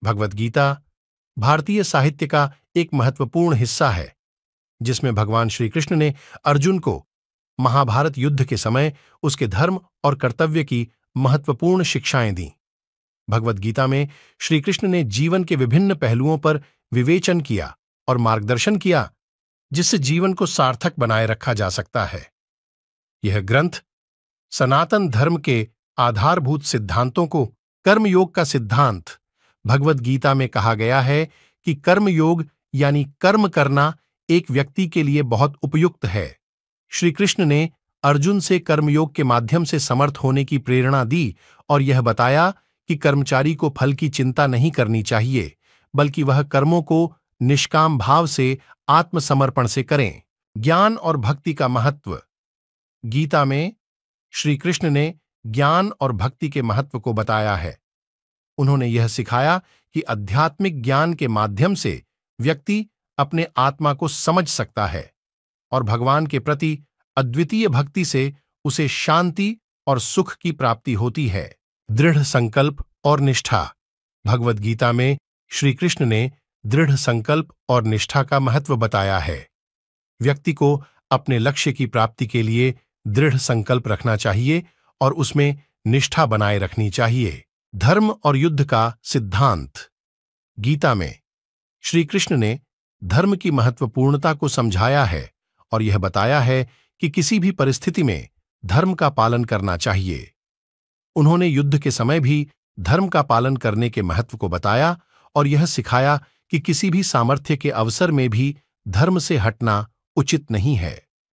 भगवद गीता भारतीय साहित्य का एक महत्वपूर्ण हिस्सा है, जिसमें भगवान श्री कृष्ण ने अर्जुन को महाभारत युद्ध के समय उसके धर्म और कर्तव्य की महत्वपूर्ण शिक्षाएं दी। भगवद गीता में श्री कृष्ण ने जीवन के विभिन्न पहलुओं पर विवेचन किया और मार्गदर्शन किया, जिससे जीवन को सार्थक बनाए रखा जा सकता है। यह ग्रंथ सनातन धर्म के आधारभूत सिद्धांतों को कर्मयोग का सिद्धांत भगवद गीता में कहा गया है कि कर्मयोग यानी कर्म करना एक व्यक्ति के लिए बहुत उपयुक्त है। श्री कृष्ण ने अर्जुन से कर्मयोग के माध्यम से समर्थ होने की प्रेरणा दी और यह बताया कि कर्मचारी को फल की चिंता नहीं करनी चाहिए, बल्कि वह कर्मों को निष्काम भाव से आत्मसमर्पण से करें। ज्ञान और भक्ति का महत्व। गीता में श्री कृष्ण ने ज्ञान और भक्ति के महत्व को बताया है। उन्होंने यह सिखाया कि आध्यात्मिक ज्ञान के माध्यम से व्यक्ति अपने आत्मा को समझ सकता है और भगवान के प्रति अद्वितीय भक्ति से उसे शांति और सुख की प्राप्ति होती है। दृढ़ संकल्प और निष्ठा। भगवद गीता में श्री कृष्ण ने दृढ़ संकल्प और निष्ठा का महत्व बताया है। व्यक्ति को अपने लक्ष्य की प्राप्ति के लिए दृढ़ संकल्प रखना चाहिए और उसमें निष्ठा बनाए रखनी चाहिए। धर्म और युद्ध का सिद्धांत। गीता में श्री कृष्ण ने धर्म की महत्वपूर्णता को समझाया है और यह बताया है कि किसी भी परिस्थिति में धर्म का पालन करना चाहिए। उन्होंने युद्ध के समय भी धर्म का पालन करने के महत्व को बताया और यह सिखाया कि किसी भी सामर्थ्य के अवसर में भी धर्म से हटना उचित नहीं है।